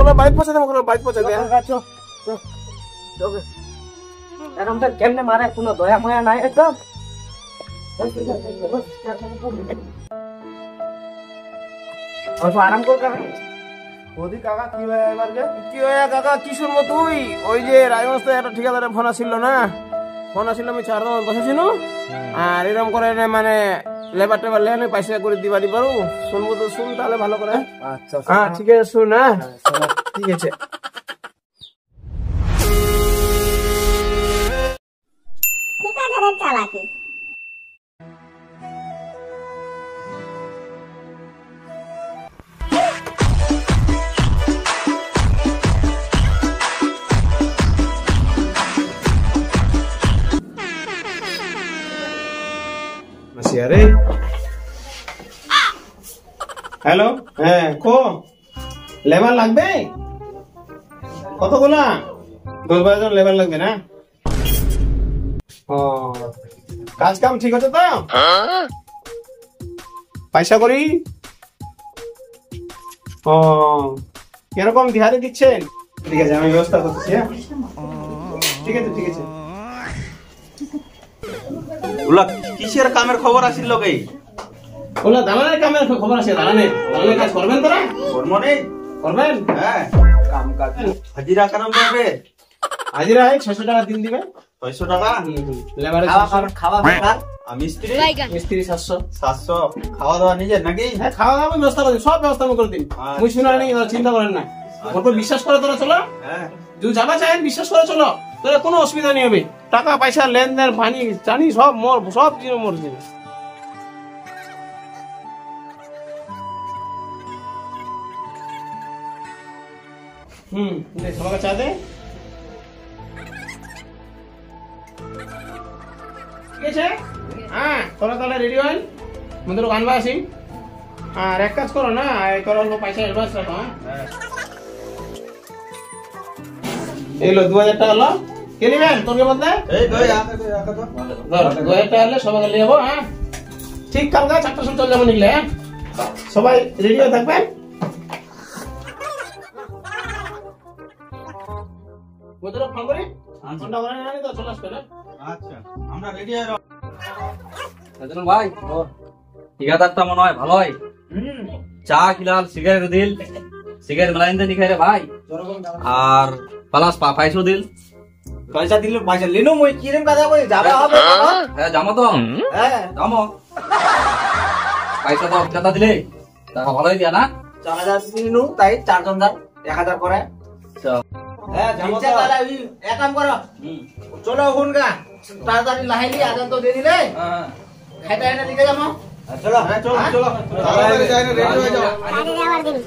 কোনো বাইক পৌঁছে দেবো, কোনো বাইক পৌঁছে দেয়। এখন তো কেমনে মারে কোনো দয়া ময়া নাই একদম। আরাম কর ওদি কাকা কি হয় এবার কি হয় কাকা কি শুনবো তুই? ওই যে রায়গঞ্জ একটা ঠিকাদারের ফোন আসছিল না, ফোন আসছিল আমি 4 দিন বসেছিল আর এরকম করে মানে লেবার টেবার লেনে পয়সা করে দিবারি পারু। শুনবো তো শুন তাহলে ভালো করে। আচ্ছা হ্যাঁ ঠিক আছে শুন। হ্যাঁ ঠিক আছে। ঠিকাদারের চালাকি। আরে হ্যালো, হ্যাঁ কো লেবার লাগবে কতগুলা? 10-12 জন লেবার লাগবে না? ও কাজ কাম ঠিক আছে তো? পয়সা করি? ও কিরকম দিহারে দিচ্ছেন? ঠিক আছে আমি ব্যবস্থা করতেছি। ঠিক আছে ঠিক আছে। ওলা কিসের কামের খবর আসিল লোকে? ওলা দালানের কামের খবর আছে। দালানের কাজ করবেন তোরা? করবো নেই করবেন? হ্যাঁ কাম কাজ হাজিরা কারণ দেবে। হাজিরা 600 টাকা দিন দিবে। 600 টাকা লেবারে খাওয়া বেকার। আমি মিস্ত্রি 700। 700 খাওয়া দাওয়া নিজের নাকি? হ্যাঁ খাওয়া দাওয়া ব্যবস্থা করে দিন, সব ব্যবস্থা করে দিন। মুই শুনা নেই, চিন্তা করেন না। ওর উপর বিশ্বাস করে তোরা চলো। হ্যাঁ যদি যাবা চাহেন বিশ্বাস করে চলো, তোরা কোনো অসুবিধা নেই হবে। টাকা পয়সা লেনদেন পানি জানি সব মোর সব জিনিস মোর জিনিস। সবাইকে চা দে। ঠিক আছে হ্যাঁ তোরা তাহলে রেডি হন, মন্দির আনবা আসি। আর এক কাজ করো না, তোর অল্প পয়সা অ্যাডভান্স রাখো। হ্যাঁ এলো 2000 টাকা লো। কে নিবেন তোর মধ্যে? এই দই 2000 টাকা হলে সবাইকে নিয়ে যাবো। হ্যাঁ ঠিক কালকে 4টার সময় চলে যাবো নিকলে। হ্যাঁ সবাই রেডি হয়ে থাকবেন। ওদের ফোন করি ফোনটা করে জানি তো চলে আসবে না। আচ্ছা আমরা রেডি হয়ে ভাই ঠিকাদারটা মনে হয় ভালোই। চা খিলাল, সিগারেট দিল, সিগারেট মেলাইন দিয়ে খাই রে ভাই। আর প্লাস পয়সা দিল। পয়সা দিল পয়সা লিনো মই কিরম কথা কই যাবা হবে। হ্যাঁ যাবো তো। হ্যাঁ যাবো। পয়সা তো কথা দিলে টাকা ভালোই দিয়া না? 4000 দিনু তাই 4 জন দার 1000 করে। হ্যাঁ যাবো তো। তাহলে এক কাম করো, চলো ওখান গা তাড়াতাড়ি লাহাইলি আজান তো দিয়ে দিলে। হ্যাঁ খাইতে এনে দিকে যাবো। চলো চলো তাড়াতাড়ি যাই না, রেডি হয়ে যাও। আগে যাওয়ার দিন।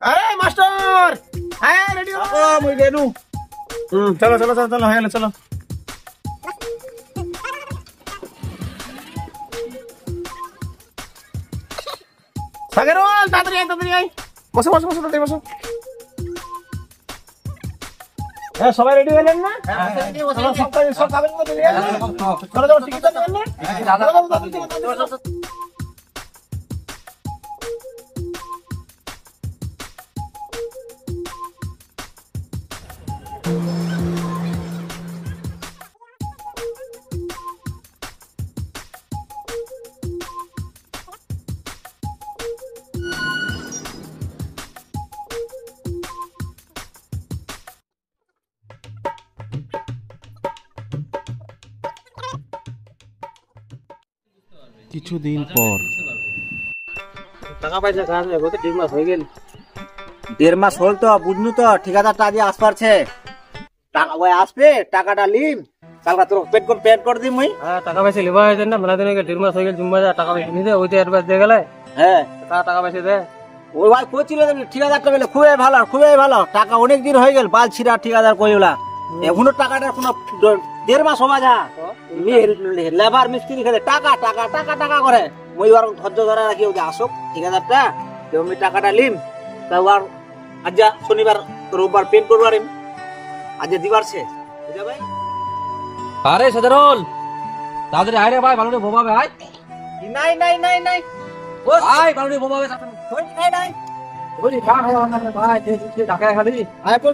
আরে মাস্টার হ্যাঁ রেডি হো। মুই গেনু। চলো চলো চলো চলো হয়ে গেল চলো। সাগরওয়াল তাড়াতাড়ি আয়। বসো বসো বসো তাড়াতাড়ি বসো। হ্যাঁ সবাই রেডি হলেন না? চলো সব কাগজ মতো নিয়ে আসো। চলো যাও টিকিট দেবেন না? কিছুদিন পর টাকা পয়সা কাজ হবে তো 1.5 মাস হয়ে গেল। 1.5 মাস হল তো বুঝনু তো ঠিকাদারটা আজ আসপারছে। টাকা ওই আসবে টাকাটা লিম কালকা তোর পেড করে দিম মুই। হ্যাঁ টাকা পয়সা লিবা হয়েছে না মেলা দিন 1.5 মাস হয়ে গেল। জুম্মা টাকা পয়সা নিতে ওইতে অ্যাডভান্স দিয়ে গেলে। হ্যাঁ টাকা পয়সা দে। ওই ভাই কইছিল ঠিকাদারটা বলে খুবই ভালো টাকা অনেক দিন হয়ে গেল বাল ছিড়া ঠিকাদার কইলা এখনো টাকাটার কোনো 1.5 মাস হবা যা লেবার মিস্ত্রি খেলে টাকা টাকা টাকা টাকা করে। মই আর ধৈর্য ধরে রাখি ওই আসুক ঠিকাদারটা আমি টাকাটা লিম তারপর আজ শনিবার রোববার পেন্ট করবো আরিম আজ দিবারছে বুঝা ভাই। আরে সাধারণ তাড়াতাড়ি আয় রে ভাই, ভালো বোমাবে আয়। নাই নাই নাই নাই আয় ভালো বোমাবে নাই নাই বলি খা ভাই ঢাকায় খালি আয় পর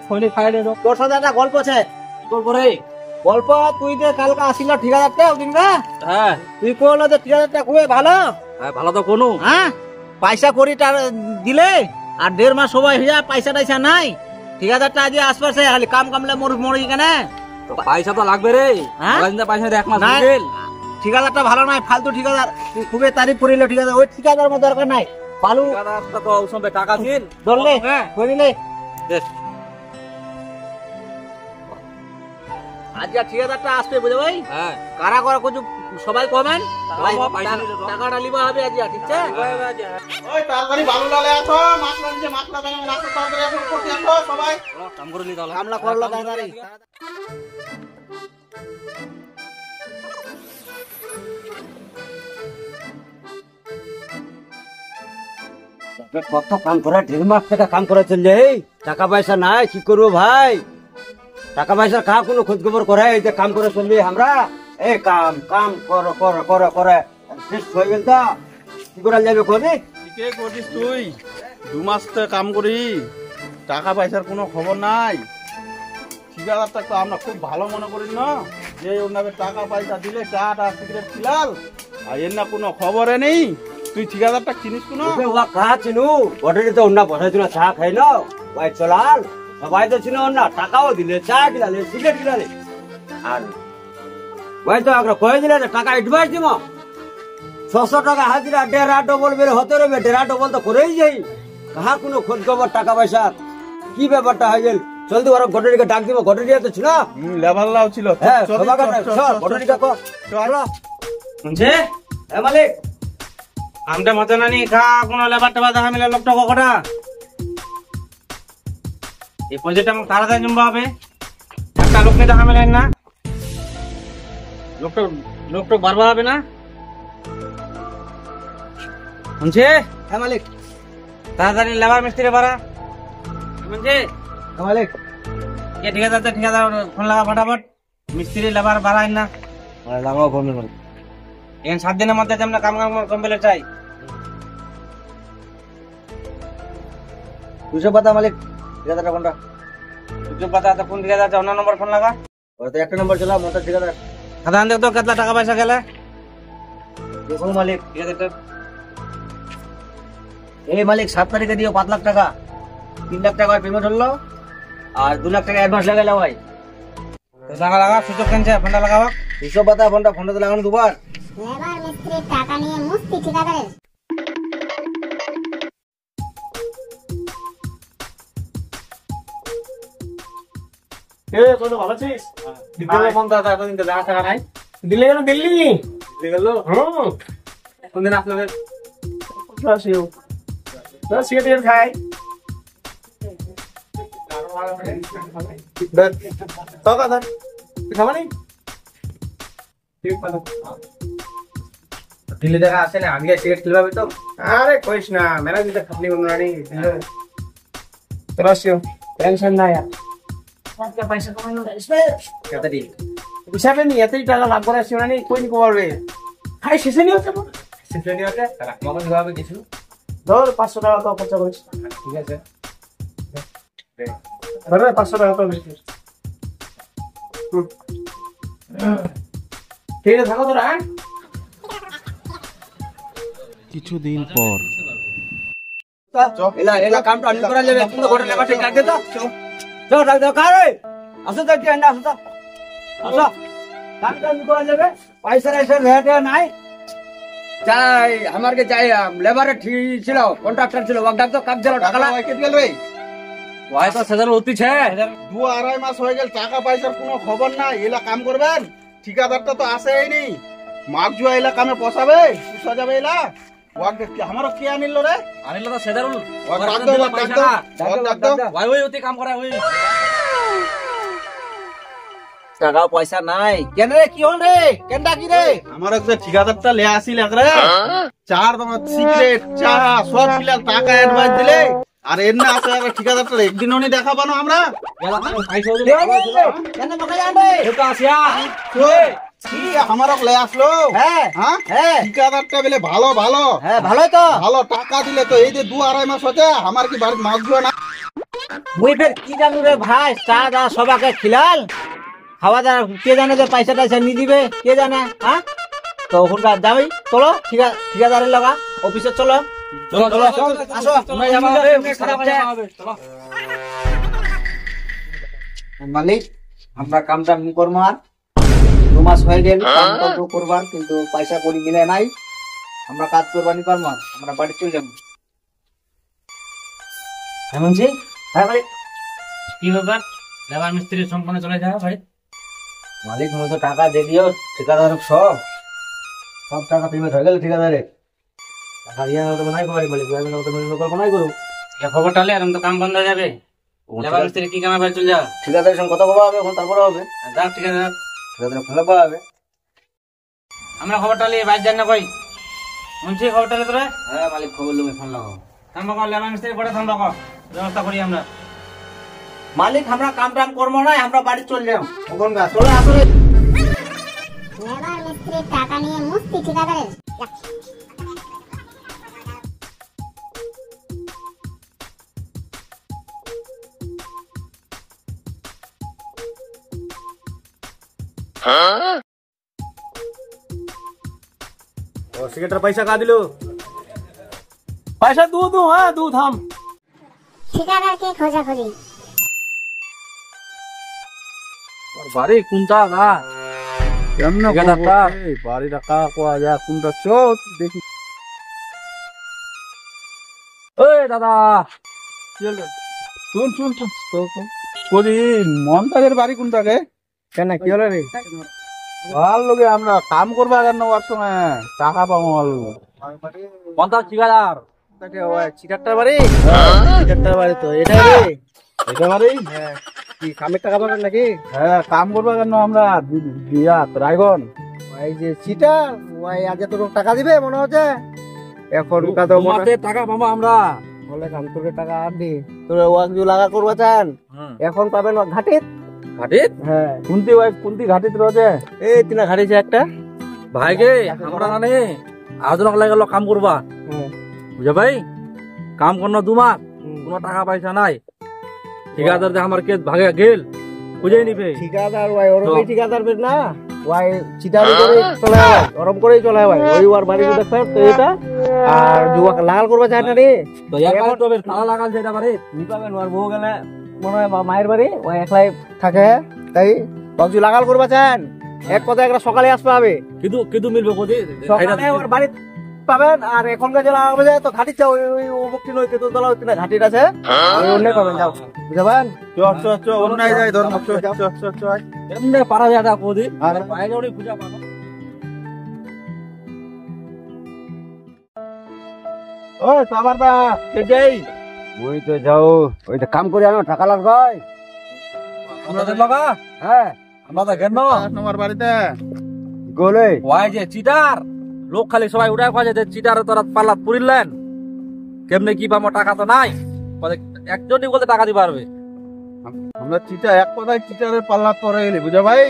খৈনি খাই রে তোর সাথে একটা গল্প আছে। তোর পরে গল্প তুই যে কালকে আসিল ঠিকাদারটা ওদিন না, হ্যাঁ তুই কইলো যে ঠিকাদারটা খুবই ভালো, হ্যাঁ ভালো তো কোনো হ্যাঁ পয়সা করি দিলে আর 1.5 মাস সময় হয়ে যায়, পয়সা টয়সা নাই। ঠিকাদারটা আজ আশপাশে খালি কাম কামলে মরি কেন? পয়সা তো লাগবে রে, হ্যাঁ? পয়সা 1 মাস নাই, গেল। ঠিকাদারটা ভালো নাই, ফালতু ঠিকাদার। তুই খুবই তারিফ করিল ঠিকাদার, ওই ঠিকাদার মতো দরকার নাই। ভালো ঠিকাদারটা তো ওসবে টাকা দিন ধরলে হ্যাঁ করিলে বেশ। আজ ঠিকাদারটা আসবে বুঝে ভাই, হ্যাঁ কারা করা কিছু সবাই কমেন পয়সা নিলে তো। টাকাটা লিবা হবে আজ, ঠিক আছে? ওই তাড়াতাড়ি বালু লালে আসো, মাছলা নিচে মাছলা ভেঙে রাস্তা তাড়াতাড়ি আসো, করতে আসো সবাই। কাম করে নি তাহলে কামলা করলো তাড়াতাড়ি। কত কাম করে, 1.5 মাস থেকে কাম করে চলছে, টাকা পয়সা নাই, কি করবো ভাই? টাকা পয়সা কাহা কোনো খোঁজ খবর করে? এই যে কাম করে চলবি আমরা, এই কাম কাম করে করে করে করে শেষ হয়ে গেল, তো কি করে যাবে কবি? ঠিকই করছিস তুই, 2 মাস তো কাম করি, টাকা পয়সার কোনো খবর নাই। ঠিকাদারটা তো আমরা খুব ভালো মনে করি না, যে ওনাকে টাকা পয়সা দিলে চাটা সিগারেট খিলাল, আর এর না কোনো খবরে নেই। তুই ঠিকাদারটা চিনিস কোনো? ওয়া কাহা চিনু, বটরি তো অন্য বসাই দিল, চা খাই না ভাই চলাল, সবাই তো চিনো না, টাকাও দিলে, চা গিলালে, সিগারেট গিলালে, আর ভাই তো আগ্রহ কয়ে দিলে টাকা অ্যাডভান্স দিব, 600 টাকা হাজিরা, 1.5 ডবল বের হতে রবে, 1.5 ডবল তো করেই যাই। কাহা কোনো খোঁজ খবর টাকা পয়সা, কি ব্যাপারটা হয়ে গেল? জলদি ওরা ঘটরিকে ডাক দিব, ঘটরিয়া তো ছিল, লেভাল্লাও ছিল। হ্যাঁ সবাই ঘটরিকা কো শুনছে এ মালিক, আমটা মতো নানি খা কোনো লেবার টেবার দেখা মিলে লোকটা কটা এই প্রজেক্ট আমার তাড়াতাড়ি জমবা হবে, একটা লোক নিয়ে দেখা মিলে না, লোকটা বারবার হবে না, শুনছে হ্যাঁ মালিক, তাড়াতাড়ি লেবার মিস্ত্রি বাড়া শুনছে হ্যাঁ মালিক, ঠিকাদার ফোন লাগা ফটাফট, মিস্ত্রি লেবার বাড়ায় না, লাগাও ফোন করে এখন 7 দিনের মধ্যে আমরা কাম কমপ্লিট চাই। 200 পাতা মালিক, ঠিকাদারটা কোনটা? 200 পাতা তো কোন ঠিকাদার আছে? অন্য নম্বর ফোন লাগা, ওটা একটা নম্বর চলা মোটর ঠিকাদার। সাধারণ দেখ তো কতলা টাকা পয়সা গেলে দেখো মালিক, ঠিকাদারটা এই মালিক 7 তারিখে দিও 5 লাখ টাকা, 3 লাখ টাকা পেমেন্ট হলো, আর 2 লাখ টাকা অ্যাডভান্স লাগাইলা ভাই। লাগা সুযোগ কেনছে, ফোনটা লাগাবা 200 পাতা, ফোনটা তো লাগানো দুবার। লেবার মিস্ত্রির টাকা নিয়ে মুস্তি ঠিকাদারের। ভালো আছিস? দিল্লি গেল, দিল্লি গেল, কোনদিন আসলো? সিগারেট খাই, খাবানি দিল্লি দেখা আসে না, আমি সিগারেট খেলবে তো। আরে কইস না, মেরা দিতে খাবলি উনানি চলো, টেনশন নাই আর পয়সা কমানো কতদিন হিসাবে নি, এতই টাকা লাভ করে আসছি উনানি, কই নি করবে খাই শেষে নি হচ্ছে, সিফ্রেনি হতে মগজ ভাবে কিছু ধর 500 টাকা তো খরচা করিস, ঠিক আছে, ধর 500 টাকা তো বেশি, ঠিক আছে থাকো তোরা। কিছুদিন পর এলা এলা কামটা অন্য করা যাবে, তুমি ঘরে লেবার ঠিক রাখতে তো চল রাখ দাও, কারে আসো তো কি না, আসো তো আসো, কামটা অন্য করা যাবে, পয়সা এসে রেট নাই, চাই আমারকে চাই, লেবারে ঠিক ছিল, কন্ট্রাক্টর ছিল, ওয়াক ডাক তো কাজ ছিল, টাকা ভাই কেটে গেল রে, ওয়াই তো সেদার উঠতি ছে 2-2.5 মাস হয়ে গেল, টাকা পয়সার কোনো খবর নাই। এলা কাম করবেন, ঠিকাদারটা তো আসেই নি, মাগ জুয়া এলা কামে পসাবে, পুষা যাবে এলা। ওয়াক দেখি আমারও কে আনিল রে, আনিল তো সেদারুল ওয়াক ডাক দাও, ওয়াক ডাক দাও, ওয়াক ডাক দাও। ওয়াই ওই অতি কাম করে ওই টাকা পয়সা নাই কেন রে, কি হল রে, কেন ডাকি রে? আমার একটা ঠিকাদারটা লে আসিল একরে, 4 তোমার সিগারেট চা সব মিলাল টাকা অ্যাডভান্স দিলে, আর এর না আছে একবার ঠিকাদারটা একদিনও নি দেখা পানো আমরা। কেন বকা জান রে? এটা আসিয়া কি আমারও লে আসলো হ্যাঁ হ্যাঁ হ্যাঁ ঠিকাদারটা বলে ভালো ভালো হ্যাঁ ভালোই তো ভালো টাকা দিলে তো এই যে 2-2.5 মাস হচ্ছে আমার কি বাড়িতে মাছ দিও না মুই ফের কি জানো রে ভাই চা দা সবাকে খিলাল খাওয়া দাওয়া কে জানে যে পয়সা টয়সা নিয়ে দিবে কে জানে হ্যাঁ তো ওখানকার যাবি চলো ঠিকাদারের লগা অফিসে চলো চলো চলো আসো তোমরা যাবা হবে খারাপ হবে চলো মালিক আমরা কামটা নি করবো আর 2 মাস হয়ে গেল কাম তো করবার কিন্তু পয়সা করি মিলে নাই আমরা কাজ করবার নি পারবো আমরা বাড়ি চলে যাবো এমন জি হ্যাঁ ভাই কি ব্যাপার লেবার মিস্ত্রি সম্পন্ন চলে যাও ভাই মালিক মুই তো টাকা দিয়ে দিও ঠিকাদার সব টাকা পেমেন্ট হয়ে গেল ঠিকাদারে টাকা দিয়ে না তো নাই করি মালিক আমি তো মনে করব নাই করব খবরটা লে এখন তো কাম বন্ধ হয়ে যাবে লেবার মিস্ত্রি কি কামে ভাই চলে যাও ঠিকাদারের সঙ্গে কথা বলা হবে এখন তারপরে হবে যাও ঠিক আছে ঠিকাদার ফোন পাওয়া হবে আমরা খবরটা নিয়ে বাইর যান না কই শুনছি খবরটা লে তোরা হ্যাঁ মালিক খবর লুমে ফোন লাগাও থামবা কর লেবার মিস্ত্রি করে থামবা কর ব্যবস্থা করি আমরা মালিক আমরা কাম টাম করবো না আমরা বাড়ি চলে যাও এখন গা চলে আসো রে লেবার মিস্ত্রির টাকা নিয়ে মুস্তি ঠিকাদারের ও সিগারেটের পয়সা কা দিলো পয়সা দু হ্যাঁ দু থাম ঠিকাদারকে খোঁজাখুঁজি বাড়ি কোনটা না কেমন ঠিকাদারটা? বাড়ি টাকা কোয়া যা কোনটা চোখ দেখি ওই দাদা শুন শুন শুন করি মন্তাজের বাড়ি কোনটাকে কেন কি হলো রে ভাল লোকে আমরা কাম করবা কেন ওর সঙ্গে টাকা পাবো ভালো কোনটা ঠিকাদার চিটারটার বাড়ি চিটারটার বাড়ি তো এটা রে এটা বাড়ি কি কামের টাকা পাবেন নাকি হ্যাঁ কাম করবা কেন আমরা রায়গঞ্জ ওই যে চিটার ওই আগে তোর টাকা দিবে মনে হচ্ছে এখন তো তোমাতে টাকা পাবো আমরা বলে কাম করে টাকা আনবি তোর ওয়াক জু লাগা করবা চান এখন পাবেন ঘাটিত ঘাটিত হ্যাঁ কোনটি ঘাটিত রয়েছে এই তিনা ঘাটিছে একটা ভাইকে আমরা নানে আজনক লাগলো কাম করবা বুঝে ভাই কাম করনো 2 মাস কোনো টাকা পয়সা নাই ঠিকাদার যে আমার কে ভাগে গেল বুঝে নিবে ঠিকাদার ওই ওরকমই ঠিকাদার বের না ওই চিটারি করে চলে হয় ওরকম করেই চলে হয় ওই ওর বাড়ি দেখবে তো এটা আর যুবক লাল করবা চায় না রে তো একবার তো বের তালা লাগাল যেটা পারে নি পাবেন ওর বউ গেলে মনে হয় মায়ের বাড়ি ওই একলাই থাকে তাই বাবু লাগাল করবা চান এক কথা একটা সকালে আসতে হবে কিন্তু মিলবে কোদি সকালে ওর বাড়ি পাবেন আর এখনকার যে লাগাবে যায় তো ঘাটির চাও ওই মুক্তি নয় কিন্তু দলা হচ্ছে না ঘাটির আছে ওই অন্য পাবেন যাও বুঝাবেন অন্য যাই ধর্ম চ এমনি পারা যায় না কোদি আর বাইরে ওই পূজা পাবো ও সাবারদা কেটেই ওই তো যাও ওই তো কাম করে আনো টাকা লাগবে আমাদের লাগা হ্যাঁ আমাদের কেন তোমার বাড়িতে গোলে ওই যে চিটার লোক খালি সবাই উড়াই খাওয়া যে চিটার তোরা পাল্লাত পুরিলেন কেমনে কি পাবো টাকা তো নাই একজনই বলতে টাকা দিতে পারবে আমরা চিটা এক কথায় চিটারের পাল্লা পরে গেলি বুঝা ভাই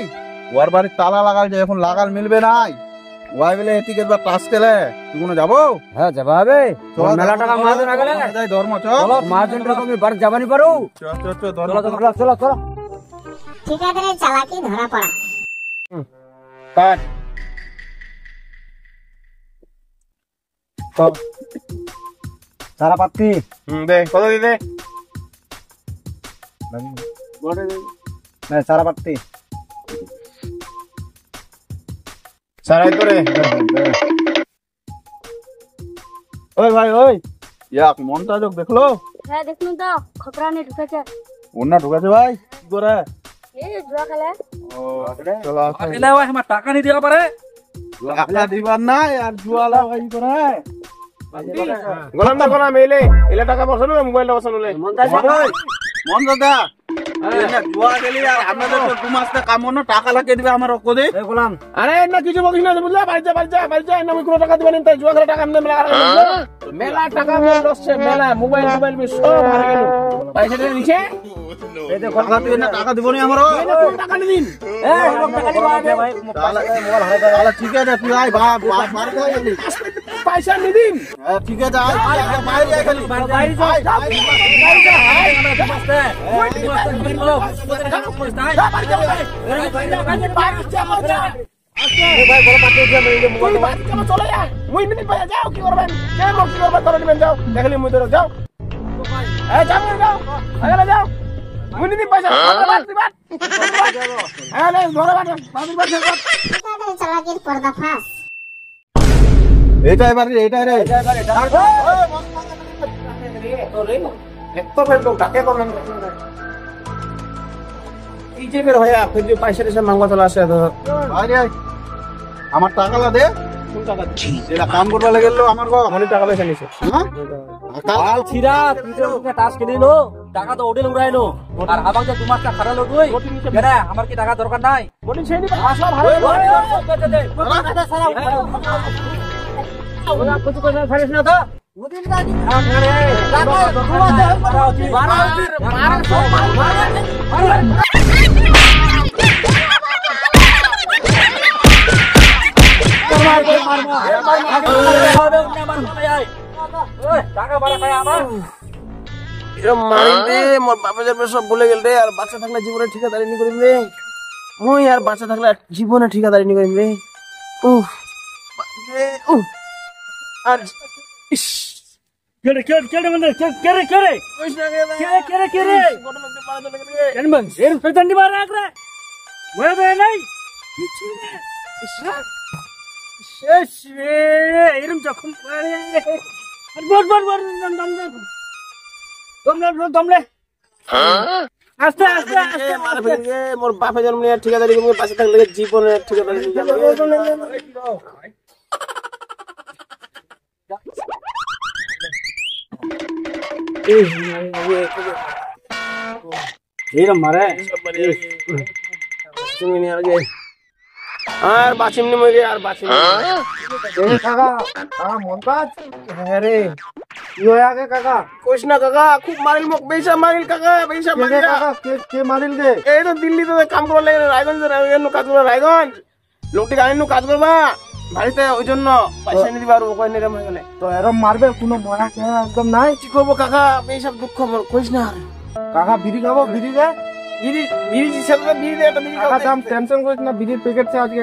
ওর বাড়ির তালা লাগাল যে এখন লাগাল মিলবে নাই ওয়াই বলে এটিকে বা টাস খেলে তুই কোনো যাবো হ্যাঁ যাবা হবে মেলা টাকা মারবে না গেলে যাই ধর্ম চলো মার্জন টাকা আমি বাড়ি যাবানি পারো ধর্ম চলো চলো চলো ঠিকাদারের চালাকি ধরা পড়া কাট সারা পাত্তি দে কত দিতে না সারা পাত্তি সারাই করে ওই ভাই ওই ইয়াক মনটা যোগ দেখলো হ্যাঁ দেখুন তো খকরানি ঢুকেছে ওনা ঢুকাছে ভাই কি করে এই জুয়া খেলে ও চলো এলে ভাই আমার টাকা নি দিবা পারে টাকা দিবার নাই আর জুয়ালা ভাই করে গোলাম দা গোলাম এলে টাকা বসানো মোবাইলটা বসানো মন দাদা জুয়া গেলি আর আপনাদের তো 2 মাস কাম না, টাকা লাগিয়ে দিবে আমার কোদে গোলাম আরে না কিছু বকিস না বুঝলা, বাড়িতে আমি কোনো টাকা দিবেন তাই জুয়া খেলা টাকা আমি মেলা টাকা লসছে, মেলা মোবাইল সব হারে গেল। পয়সাটা নিছে এই দেখো টাকা দিব নি আমার টাকা দিন। তাহলে ঠিক আছে তুই আয় পয়সা নিদিন ঠিক আছে বাইরে আয় খালি চলে যা মুই মিনিট পয়সা যাও কি করবেন কি করবেন করে দিবেন যাও দেখলি মুই ধরো যাও যাও আগে যাও মুই নিদি পয়সা হ্যাঁ ধরে চালাকির পর্দা ফাঁস। এইটাই বাড়ি এইটাই রে আমার টাকা লা দে এটা কাম করবা লাগে আমার টাকা পয়সা নিছে বাল ছিড়া তুই তো ওকে টাস কিনে নো, টাকা তো ওডেল উড়াইনো আর আমাকে তো তোমারটা খারালো তুই কেন? আমার কি টাকা দরকার নাই? বলি সেই দিবা আসলা ভালো কিছু করে ফেলিস না তো মোর বাপে সব বলে গেল রে। আর বাচ্চা থাকলে জীবনে ঠিকাদারি নি করিম রে মুই, আর বাচ্চা থাকলে জীবনে ঠিকাদারি নি করিম রে। আর ইস কেরে মানে কেরে কইস না কেরে ঘটনা দেখতে পারা চলে গেল রে। জানবেন এর ফেতান্ডি মার রাখরে ওয়ে বে নাই শেষ রে এরম যখন পড়ে আর বড় দমলে আস্তে মোর বাপে জন্ম নিয়ে ঠিকাদারি করবো, বাচ্চা থাকলে জীবনে ঠিকাদারি নি এরম মারে তুমি নিয়ে আগে আর বাঁচিম নি মই আর বাঁচিম কাকা মন কাজ হ্যাঁ রে কি হয়ে আগে কাকা কইস না কাকা, খুব মারিল মোক বেশা মারিল কাকা, বেশা মারিল কাকা কে মারিল গে? এই তো দিল্লিতে কাম করা লাগে রায়গঞ্জ কাজ করবা, রায়গঞ্জ লোকটি গাড়ি কাজ করবা বাড়িতে, ওই জন্য পয়সা নিতে পারবো কই নিরাম হয়ে গেলে তো এরম মারবে কোনো ময়া একদম নাই। কি করবো কাকা, এইসব দুঃখ মোর কইস না। কাকা বিড়ি খাবো বিড়ি গে বিড়ি সাথে বিড়ি দে, একটা বিড়ি কাকা খাও। দাম টেনশন করিস না, বিড়ির প্যাকেট আছে আজকে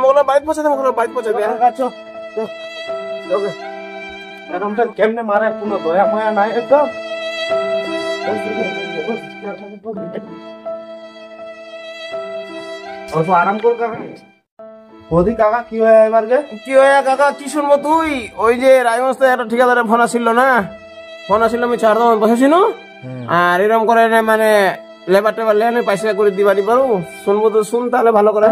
মোলা বাইক পৌঁছে দে, মোলা বাইক পৌঁছে দে। এরম তো কেমনে মারে কোনো দয়া ময়া নাই একদম। অল্প আরাম কর কাকা। ওদি কাকা কি হয় এবার গে? কি হয় কাকা, কি শুনবো তুই? ওই যে রায়গঞ্জ থেকে একটা ঠিকাদারের ফোন আসছিল না, ফোন আসছিল আমি 4 দিন বসেছিল, আর এরকম করে মানে লেবার টেবার লেন পয়সা করে দিবানি পারো, শুনবো তো শুন তাহলে ভালো করে।